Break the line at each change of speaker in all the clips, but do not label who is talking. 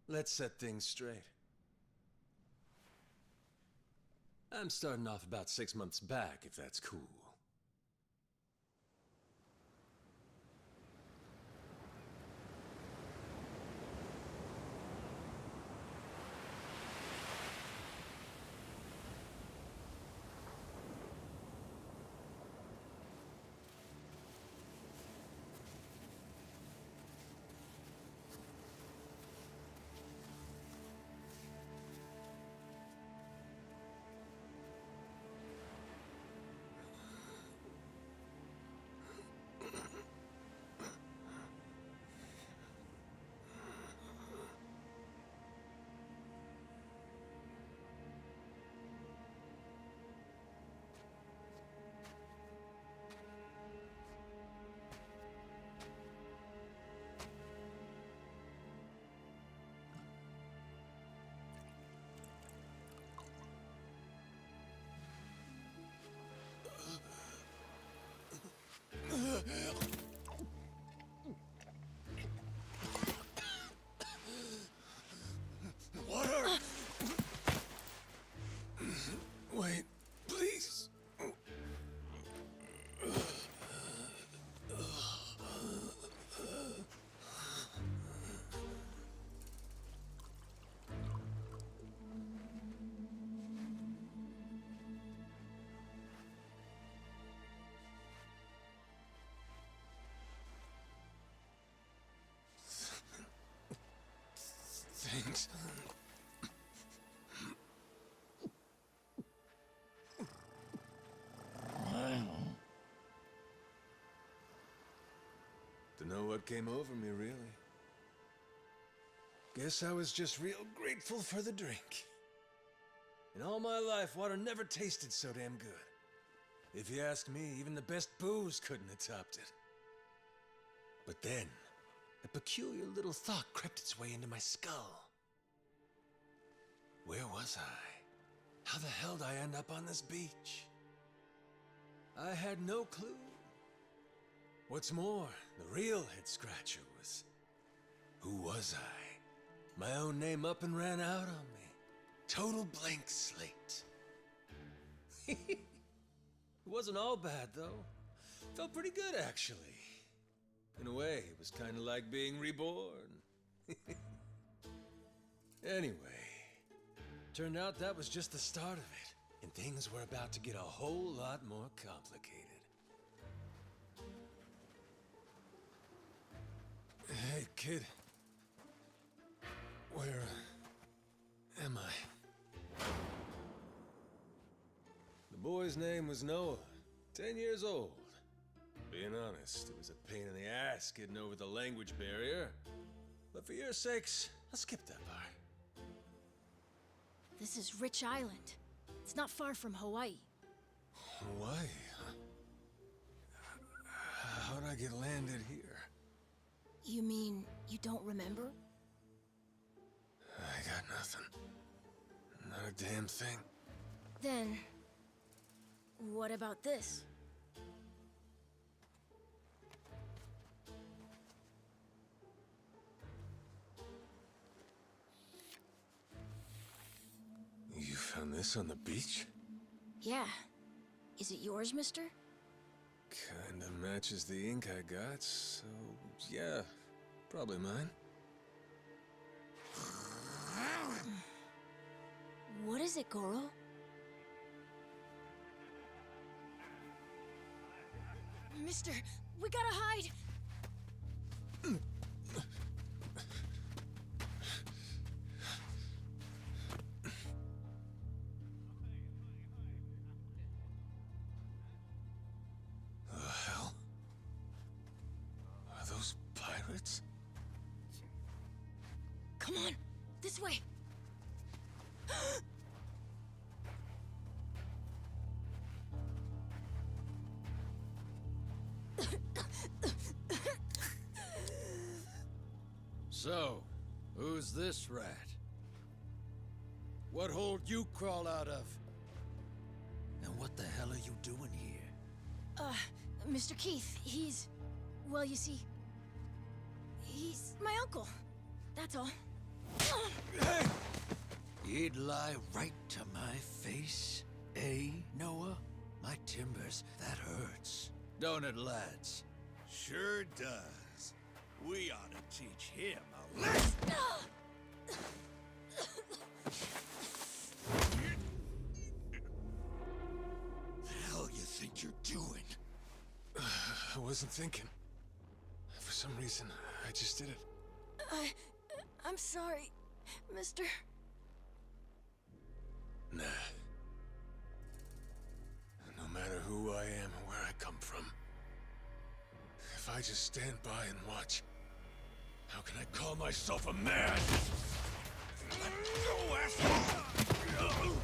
let's set things straight. I'm starting off about 6 months back, if that's cool. Water! Wait, please. Thanks. Dunno what came over me, really. Guess I was just real grateful for the drink. In all my life, water never tasted so damn good. If you ask me, even the best booze couldn't have topped it. But then, a peculiar little thought crept its way into my skull. Where was I? How the hell did I end up on this beach? I had no clue. What's more, the real head-scratcher was, who was I? My own name up and ran out on me. Total blank slate. It wasn't all bad, though. Felt pretty good, actually. In a way, it was kind of like being reborn. Anyway, turned out that was just the start of it, and things were about to get a whole lot more complicated. Hey, kid. Where am I? The boy's name was Noah, 10 years old. Being honest, it was a pain in the ass getting over the language barrier. But for your sakes, I'll skip that part.
This is Rich Island. It's not far from Hawaii.
Hawaii, huh? How'd I get landed here?
You mean you don't remember?
I got nothing. Not a damn thing.
Then, what about this?
You found this on the beach?
Yeah. Is it yours, mister?
Kinda matches the ink I got, so yeah, probably mine.
What is it, Goro? Mister, we gotta hide!
The hell? Are those pirates?
Come on, this way!
So, who's this rat? What hole you crawl out of? And what the hell are you doing here?
Mr. Keith, he's... Well, you see... He's my uncle. That's all.
Hey!
You'd lie right to my face, eh, Noah? My timbers, that hurts. Don't it, lads?
Sure does. We ought to teach him a lesson. The hell you think you're doing?
I wasn't thinking. For some reason, I just did it.
I'm sorry, Mr.
Nah. No matter who I am or where I come from, if I just stand by and watch, how can I call myself a man?
Let go, asshole!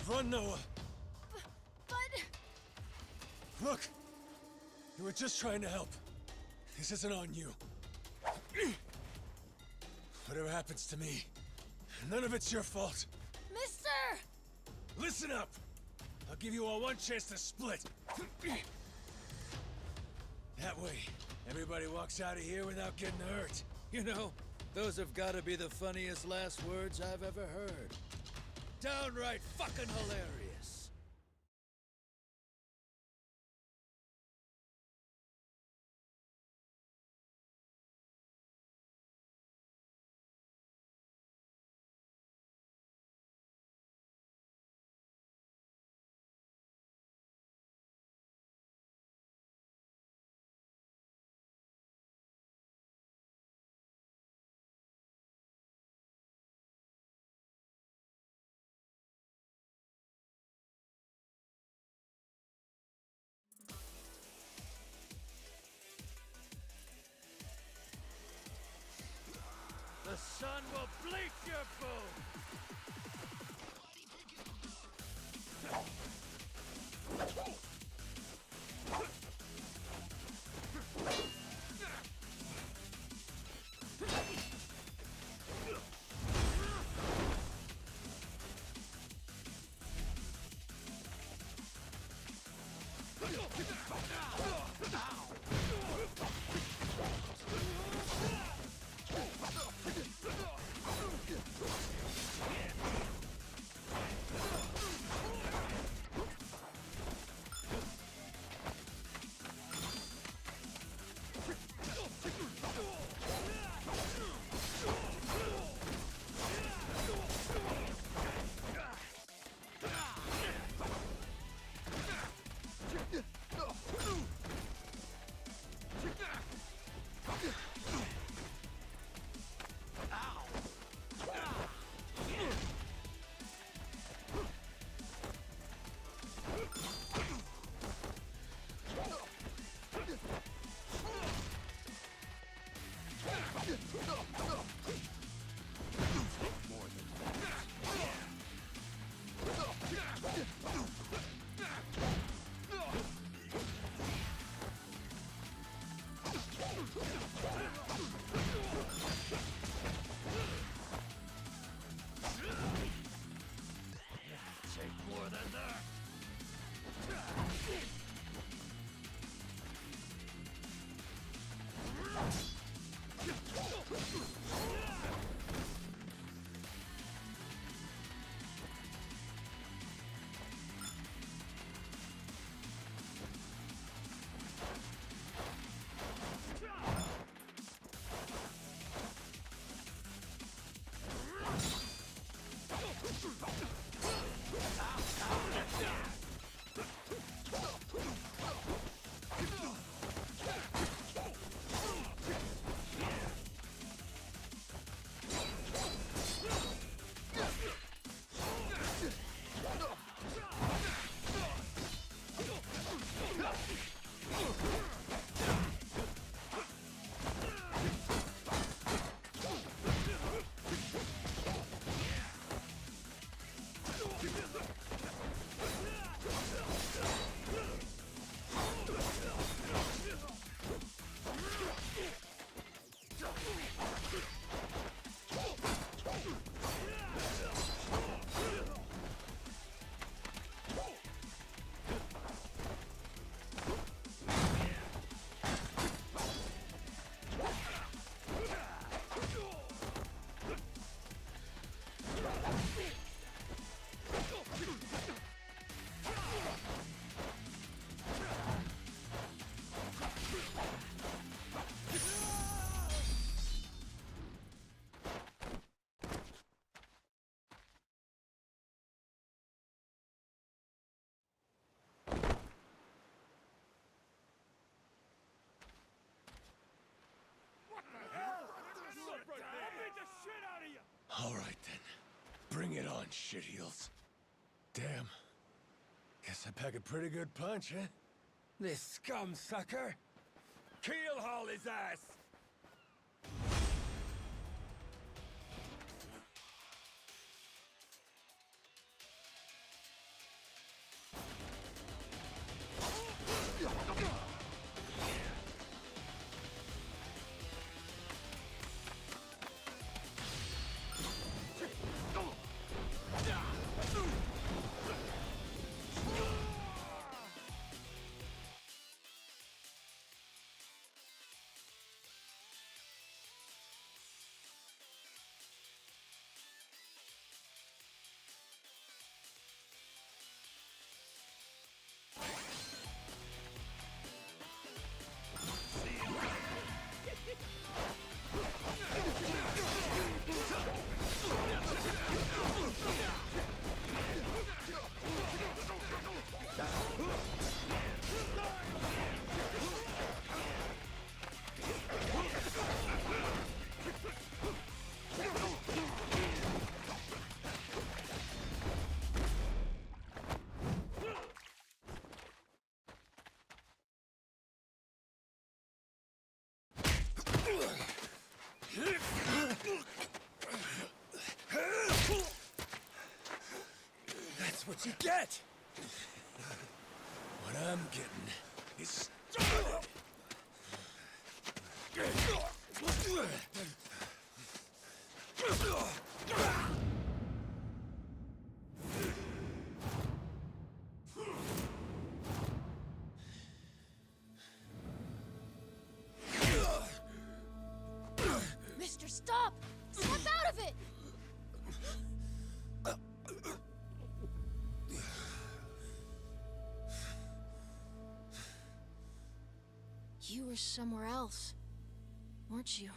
Run, Noah!
But...
Look! You were just trying to help. This isn't on you. Whatever happens to me, none of it's your fault.
Mister!
Listen up! I'll give you all one chance to split. That way, everybody walks out of here without getting hurt.
You know, those have got to be the funniest last words I've ever heard. Downright fucking hilarious. The sun will bleach your bones!
All right, then. Bring it on, shitheels. Damn. Guess I pack a pretty good punch, huh?
This scum sucker! Keelhaul his ass! That's what you get!
What I'm getting is started!
Mister, stop! Snap out of it! You were somewhere else, weren't you?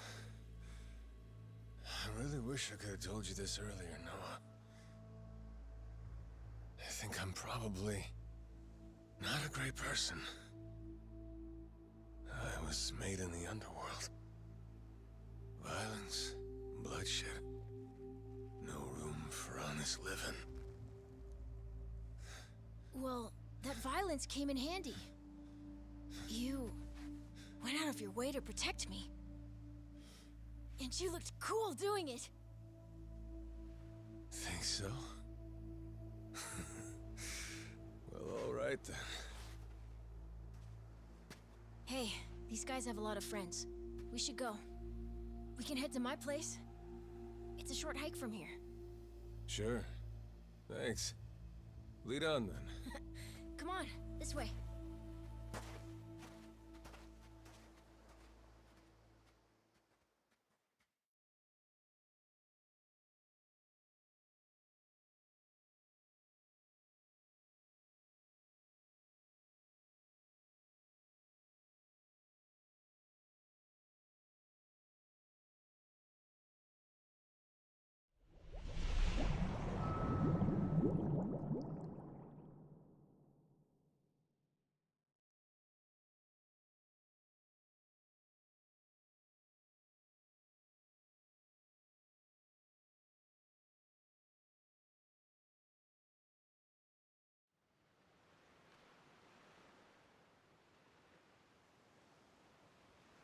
I really wish I could have told you this earlier, Noah. I think I'm probably not a great person. I was made in the underworld. Violence, bloodshed. No room for honest living.
Well, that violence came in handy. You went out of your way to protect me. And you looked cool doing it.
Think so? Well, all right then.
Hey, these guys have a lot of friends. We should go. We can head to my place. It's a short hike from here.
Sure. Thanks. Lead on then.
Come on, this way.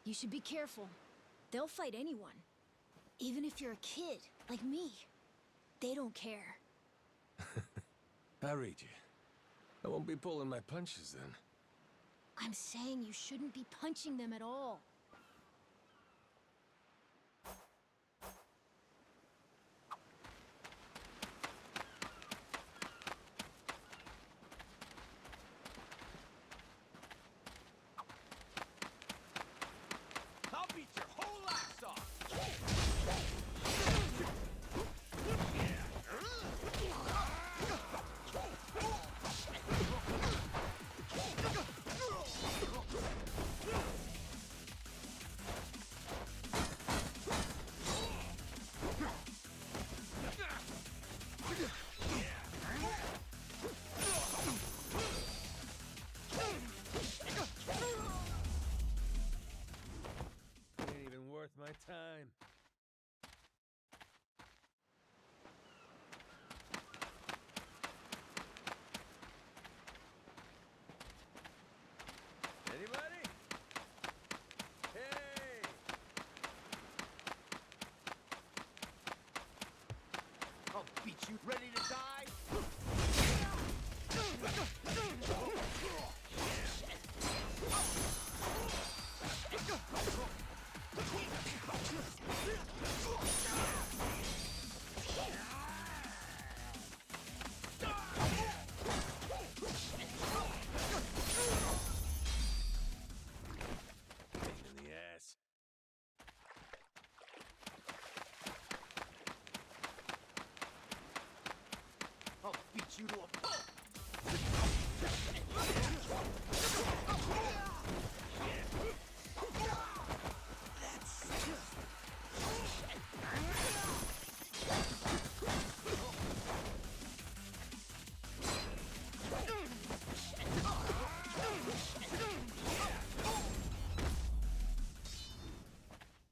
You should be careful. They'll fight anyone. Even if you're a kid, like me. They don't care.
I read you. I won't be pulling my punches then.
I'm saying you shouldn't be punching them at all.
I'll beat your whole ass off!
Ain't even worth my time.
Ready to die? Pain in the ass. I'll beat you to a pulp!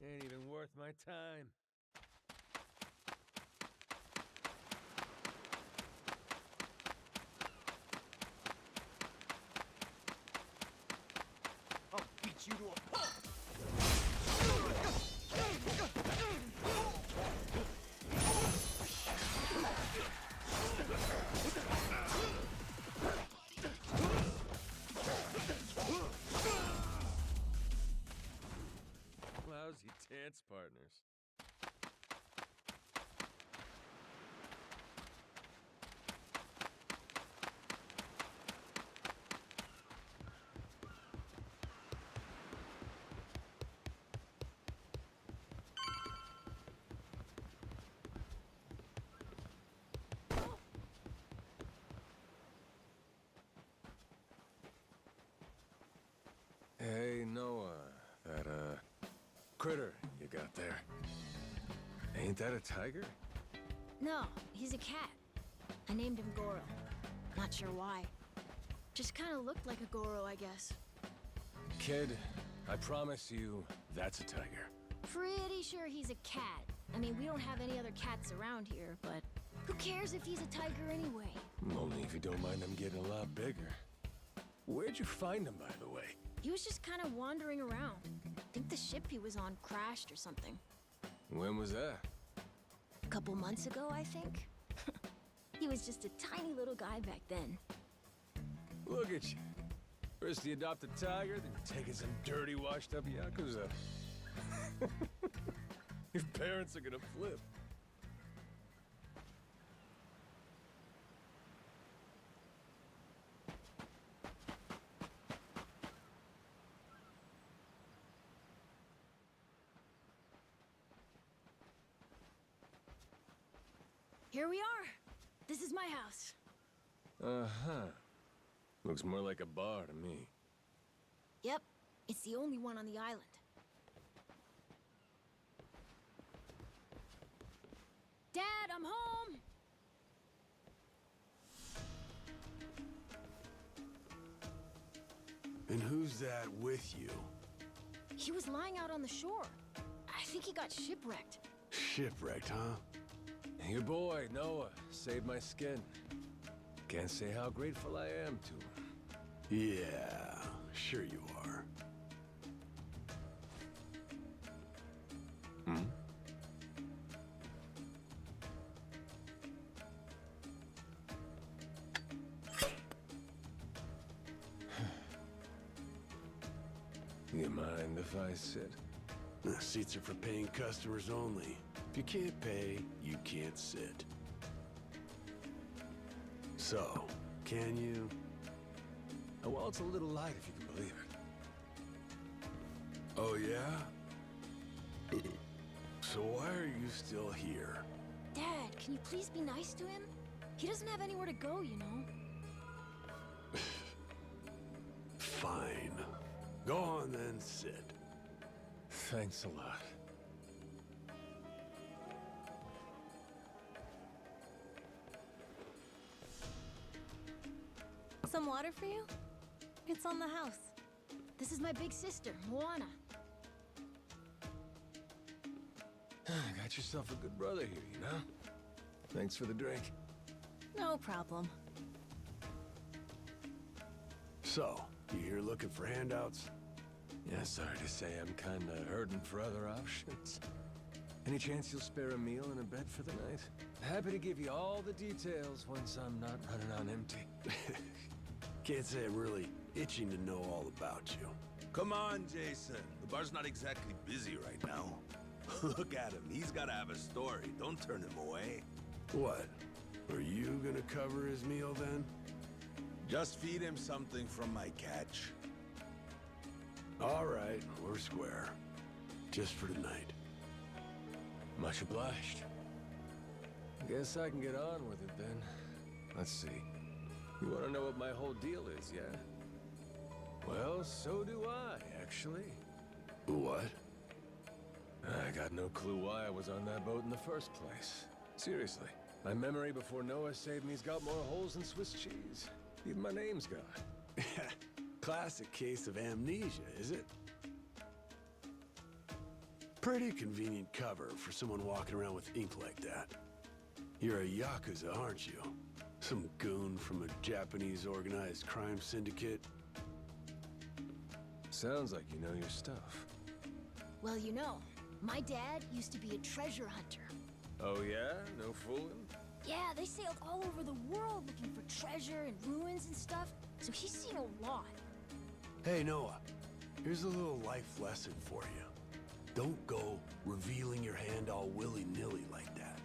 Ain't even worth my time. I'll beat you to a pulp! Lousy dance partners.
Hey, Noah, that, critter you got there. Ain't that a tiger?
No, he's a cat. I named him Goro. Not sure why. Just kind of looked like a Goro, I guess.
Kid, I promise you, that's a tiger.
Pretty sure he's a cat. I mean, we don't have any other cats around here, but who cares if he's a tiger anyway?
Only if you don't mind them getting a lot bigger. Where'd you find him, by the way?
He was just kind of wandering around. I think the ship he was on crashed or something.
When was that?
A couple months ago, I think. He was just a tiny little guy back then.
Look at you. First you adopt a tiger, then you take some dirty, washed-up yakuza. Your parents are gonna flip.
Here we are. This is my house.
Uh-huh. Looks more like a bar to me.
Yep, it's the only one on the island. Dad, I'm home!
And who's that with you?
He was lying out on the shore. I think he got shipwrecked.
Shipwrecked, huh?
Your boy, Noah, saved my skin. Can't say how grateful I am to him.
Yeah, sure you are.
Hmm? You mind if I sit?
The seats are for paying customers only. If you can't pay, you can't sit. So, can you?
Well, it's a little light if you can believe it.
Oh, yeah? So why are you still here?
Dad, can you please be nice to him? He doesn't have anywhere to go, you know.
Fine. Go on then, sit.
Thanks a lot.
Some water for you? It's on the house.
This is my big sister, Moana.
Got yourself a good brother here, you know? Thanks for the drink.
No problem.
So, you here looking for handouts?
Yeah, sorry to say I'm kinda hurting for other options. Any chance you'll spare a meal and a bed for the night? Happy to give you all the details once I'm not running on empty.
Can't say I'm really itching to know all about you.
Come on, Jason. The bar's not exactly busy right now. Look at him. He's gotta have a story. Don't turn him away.
What? Are you gonna cover his meal then?
Just feed him something from my catch.
All right, we're square. Just for tonight.
Much obliged. Guess I can get on with it then. Let's see. You want to know what my whole deal is, yeah? Well, so do I, actually.
What?
I got no clue why I was on that boat in the first place. Seriously. My memory before Noah saved me's got more holes than Swiss cheese. Even my name's gone.
Classic case of amnesia, is it? Pretty convenient cover for someone walking around with ink like that. You're a yakuza, aren't you? Some goon from a Japanese organized crime syndicate?
Sounds like you know your stuff.
Well, you know, my dad used to be a treasure hunter.
Oh yeah? No fooling?
Yeah, they sailed all over the world looking for treasure and ruins and stuff, so he's seen a lot.
Hey, Noah. Here's a little life lesson for you. Don't go revealing your hand all willy-nilly like that.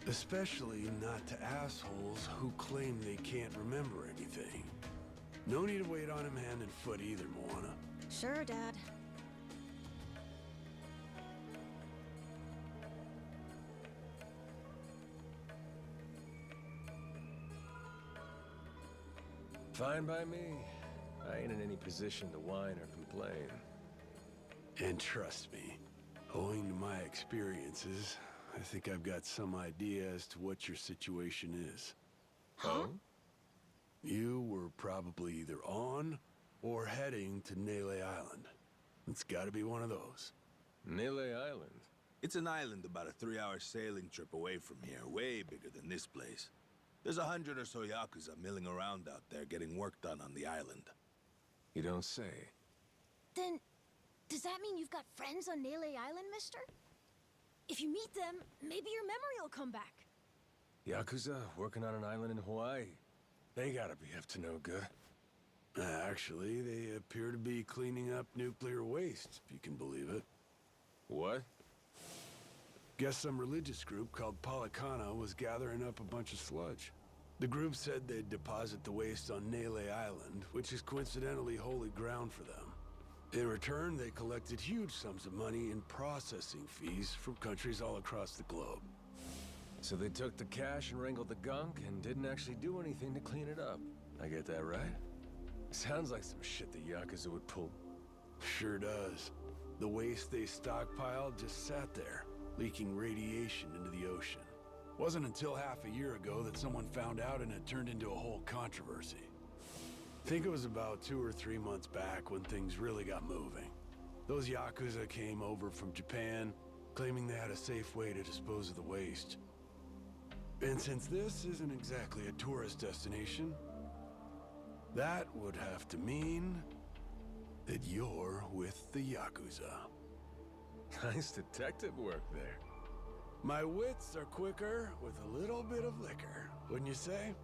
Especially not to assholes who claim they can't remember anything. No need to wait on him hand and foot either, Moana.
Sure, Dad.
Fine by me. I ain't in any position to whine or complain.
And trust me, owing to my experiences, I think I've got some idea as to what your situation is.
Huh?
You were probably either on or heading to Nele Island. It's gotta be one of those.
Nele Island?
It's an island about a 3-hour sailing trip away from here, way bigger than this place. There's 100 or so yakuza milling around out there getting work done on the island.
You don't say.
Then, does that mean you've got friends on Nele Island, mister? If you meet them, maybe your memory will come back.
Yakuza working on an island in Hawaii. They gotta be up to no good.
Actually, they appear to be cleaning up nuclear waste, if you can believe it.
What?
Guess some religious group called Policana was gathering up a bunch of sludge. The group said they'd deposit the waste on Nele Island, which is coincidentally holy ground for them. In return, they collected huge sums of money in processing fees from countries all across the globe.
So they took the cash and wrangled the gunk and didn't actually do anything to clean it up. I get that right? Sounds like some shit the Yakuza would pull.
Sure does. The waste they stockpiled just sat there, leaking radiation into the ocean. Wasn't until half a year ago that someone found out and it turned into a whole controversy. Think it was about 2 or 3 months back when things really got moving. Those Yakuza came over from Japan, claiming they had a safe way to dispose of the waste. And since this isn't exactly a tourist destination, that would have to mean that you're with the Yakuza.
Nice detective work there.
My wits are quicker with a little bit of liquor, wouldn't you say?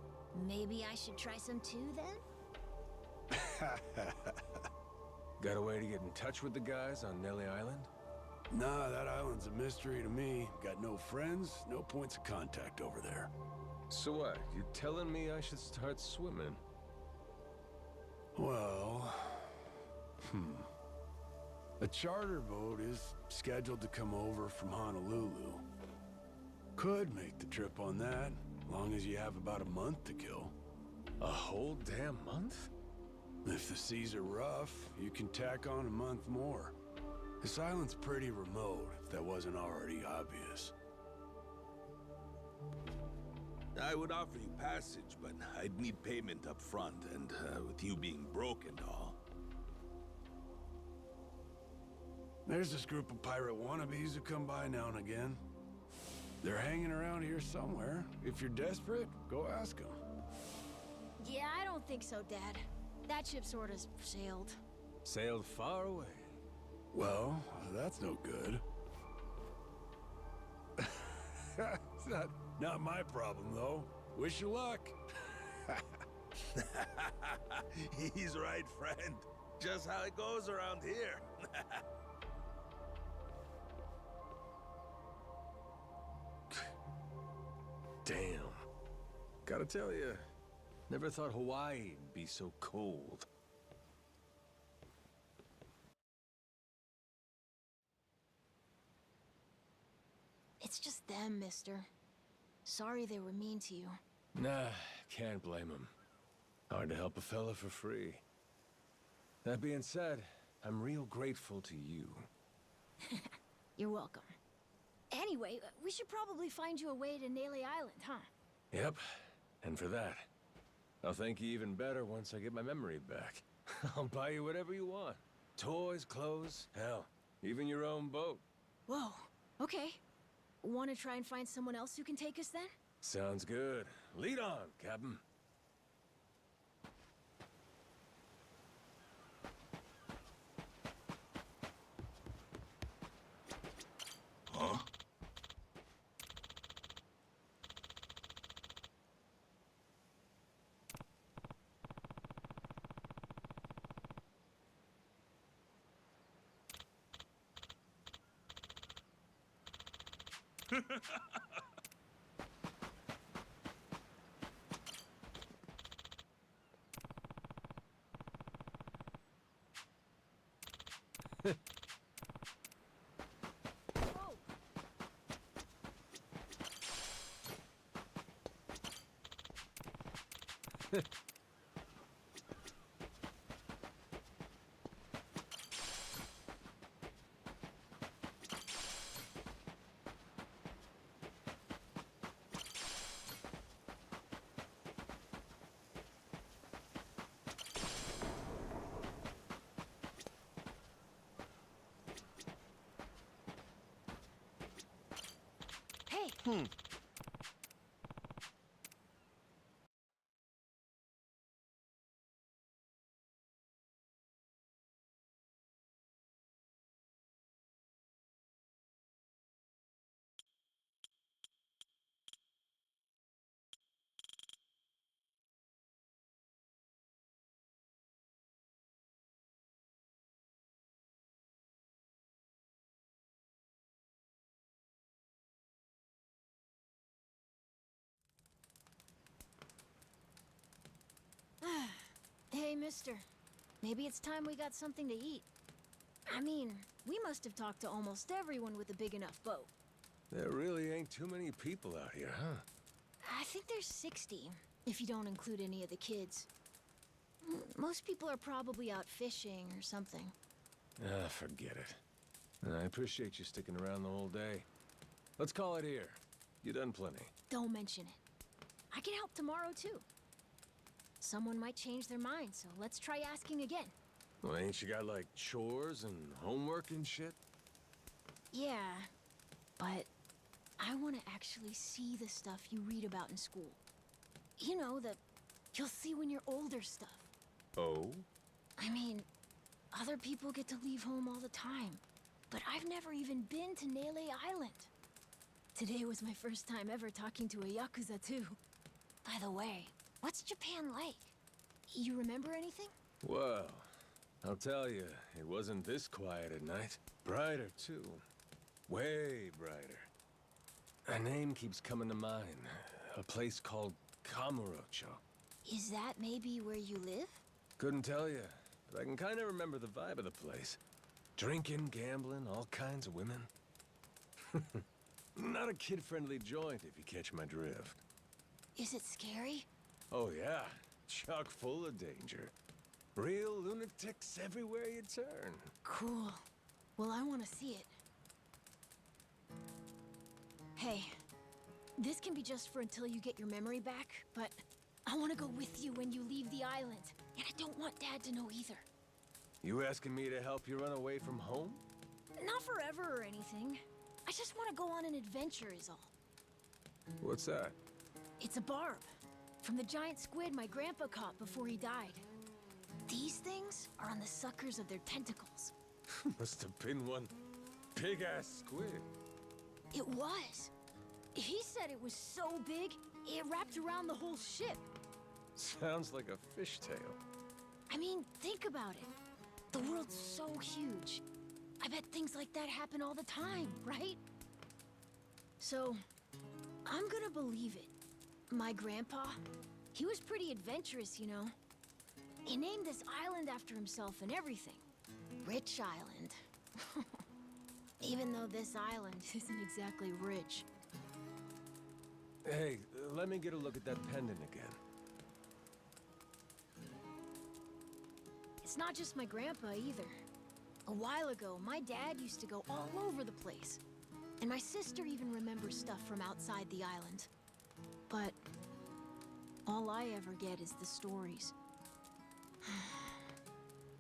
Maybe I should try some too, then?
Got a way to get in touch with the guys on Nele Island?
Nah, that island's a mystery to me. Got no friends, no points of contact over there.
So what? You telling me I should start swimming?
Well... A charter boat is scheduled to come over from Honolulu. Could make the trip on that, long as you have about a month to kill.
A whole damn month?
If the seas are rough, you can tack on a month more. This island's pretty remote, if that wasn't already obvious.
I would offer you passage, but I'd need payment up front, and with you being broke and all.
There's this group of pirate wannabes who come by now and again. They're hanging around here somewhere. If you're desperate, go ask them.
Yeah, I don't think so, Dad. That ship sorta sailed.
Sailed far away.
Well, that's no good. Not my problem, though. Wish you luck.
He's right, friend. Just how it goes around here.
Damn. Gotta tell you, never thought Hawaii'd be so cold.
It's just them, mister. Sorry they were mean to you.
Nah, can't blame him. Hard to help a fella for free. That being said, I'm real grateful to you.
You're welcome. Anyway, we should probably find you a way to Nele Island, huh?
Yep, and for that, I'll thank you even better once I get my memory back. I'll buy you whatever you want. Toys, clothes, hell, even your own boat.
Whoa, okay. Want to try and find someone else who can take us then?
Sounds good. Lead on, Captain.
Huh?
Whoa! Hey! Hey, mister. Maybe it's time we got something to eat. I mean, we must have talked to almost everyone with a big enough boat.
There really ain't too many people out here, huh?
I think there's 60, if you don't include any of the kids. Most people are probably out fishing or something.
Ah, forget it. I appreciate you sticking around the whole day. Let's call it here. You done plenty.
Don't mention it. I can help tomorrow, too. Someone might change their mind, so let's try asking again.
Well, ain't you got, like, chores and homework and shit?
Yeah, but I want to actually see the stuff you read about in school. You know, the you'll see when you're older stuff.
Oh?
I mean, other people get to leave home all the time, but I've never even been to Nele Island. Today was my first time ever talking to a yakuza, too. By the way, what's Japan like? You remember anything?
Well, I'll tell you, it wasn't this quiet at night. Brighter, too. Way brighter. A name keeps coming to mind. A place called Kamurocho.
Is that maybe where you live?
Couldn't tell you, but I can kind of remember the vibe of the place. Drinking, gambling, all kinds of women. Not a kid-friendly joint, if you catch my drift.
Is it scary?
Oh yeah, chock full of danger. Real lunatics everywhere you turn.
Cool. Well, I want to see it. Hey, this can be just for until you get your memory back, but I want to go with you when you leave the island. And I don't want Dad to know either.
You asking me to help you run away from home?
Not forever or anything. I just want to go on an adventure is all.
What's that?
It's a barb. From the giant squid my grandpa caught before he died. These things are on the suckers of their tentacles.
Must have been one big-ass squid.
It was. He said it was so big, it wrapped around the whole ship.
Sounds like a fishtail.
I mean, think about it. The world's so huge. I bet things like that happen all the time, right? So, I'm gonna believe it. My grandpa, he was pretty adventurous, you know. He named this island after himself and everything. Rich Island. Even though this island isn't exactly rich.
Hey, let me get a look at that pendant again.
It's not just my grandpa either. A while ago, my dad used to go all over the place. And my sister even remembers stuff from outside the island. But all I ever get is the stories.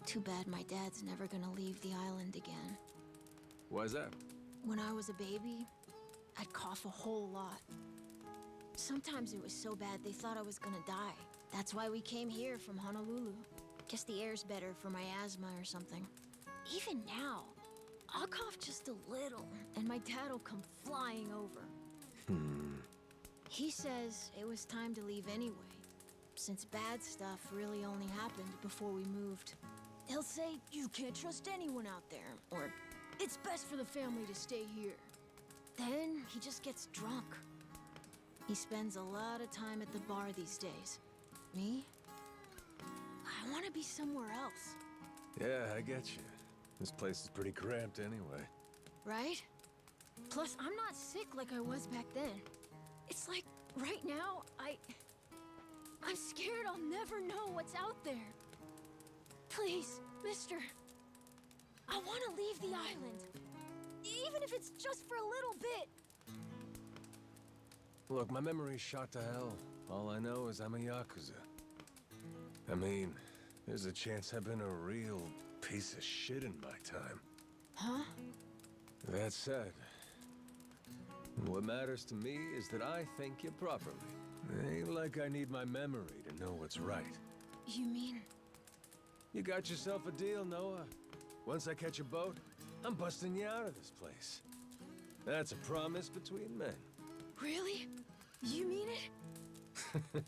Too bad my dad's never gonna leave the island again.
Why's that?
When I was a baby, I'd cough a whole lot. Sometimes it was so bad they thought I was gonna die. That's why we came here from Honolulu. Guess the air's better for my asthma or something. Even now, I'll cough just a little, and my dad'll come flying over. He says it was time to leave anyway, since bad stuff really only happened before we moved. He'll say, you can't trust anyone out there, or it's best for the family to stay here. Then he just gets drunk. He spends a lot of time at the bar these days. Me? I want to be somewhere else.
Yeah, I get you. This place is pretty cramped anyway.
Right? Plus, I'm not sick like I was back then. It's like, right now, I'm scared I'll never know what's out there. Please, mister. I want to leave the island. Even if it's just for a little bit.
Look, my memory's shot to hell. All I know is I'm a yakuza. I mean, there's a chance I've been a real piece of shit in my time.
Huh?
That said, what matters to me is that I think you properly. Ain't like I need my memory to know what's right.
You mean?
You got yourself a deal, Noah. Once I catch a boat, I'm busting you out of this place. That's a promise between men.
Really? You mean it?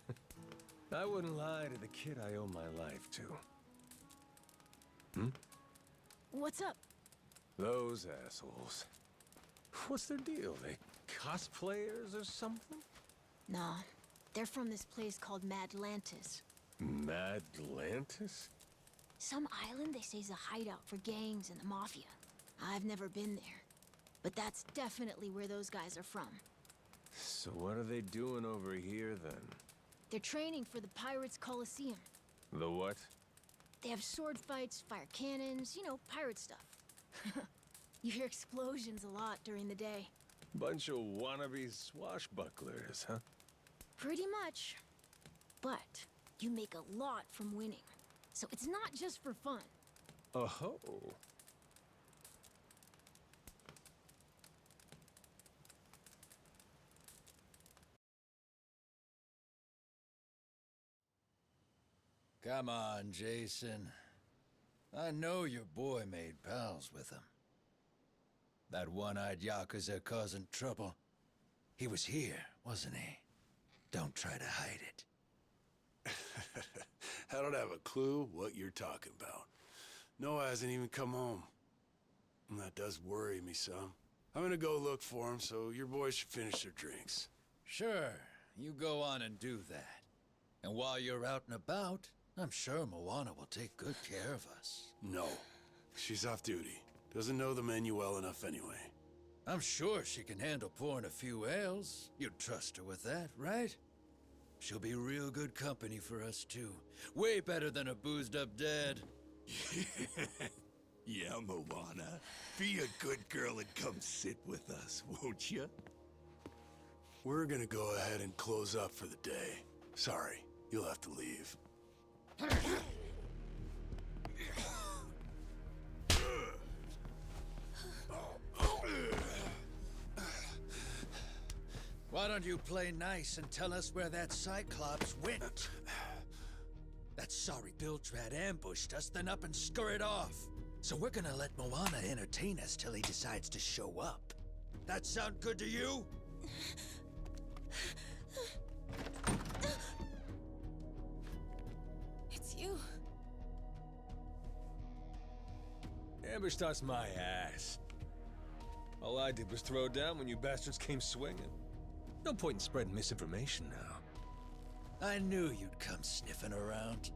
I wouldn't lie to the kid I owe my life to.
What's up?
Those assholes. What's their deal? They cosplayers or something?
Nah, they're from this place called Madlantis.
Madlantis?
Some island they say's a hideout for gangs and the mafia. I've never been there, but that's definitely where those guys are from.
So what are they doing over here, then?
They're training for the Pirates Coliseum.
The what?
They have sword fights, fire cannons, you know, pirate stuff. You hear explosions a lot during the day.
Bunch of wannabe swashbucklers, huh?
Pretty much. But you make a lot from winning. So it's not just for fun.
Oh.
Come on, Jason. I know your boy made pals with him. That one-eyed Yakuza causing trouble. He was here, wasn't he? Don't try to hide it.
I don't have a clue what you're talking about. Noah hasn't even come home. And that does worry me some. I'm gonna go look for him, so your boys should finish their drinks.
Sure, you go on and do that. And while you're out and about, I'm sure Moana will take good care of us.
No. She's off duty. Doesn't know the menu well enough anyway.
I'm sure she can handle pouring a few ales. You'd trust her with that, right? She'll be real good company for us, too. Way better than a boozed-up dad.
Yeah, Moana. Be a good girl and come sit with us, won't you?
We're gonna go ahead and close up for the day. Sorry, you'll have to leave.
Why don't you play nice and tell us where that Cyclops went? That sorry Biltrad ambushed us, then up and scurried off. So we're gonna let Moana entertain us till he decides to show up. That sound good to you?
It's you.
Amberstadt's my ass. All I did was throw down when you bastards came swinging. No point in spreading misinformation now.
I knew you'd come sniffing around.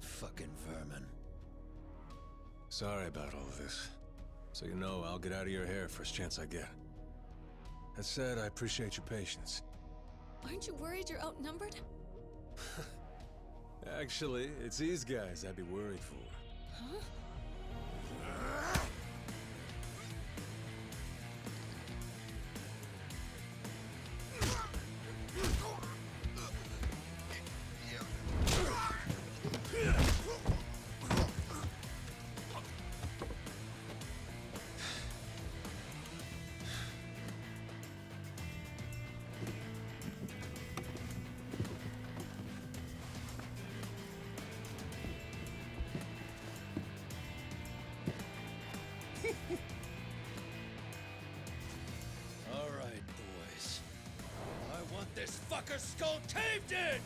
Fucking vermin.
Sorry about all of this. So you know, I'll get out of your hair first chance I get. That said, I appreciate your patience.
Aren't you worried you're outnumbered?
Actually, it's these guys I'd be worried for.
Huh?
All right, boys. I want this fucker skull caved in!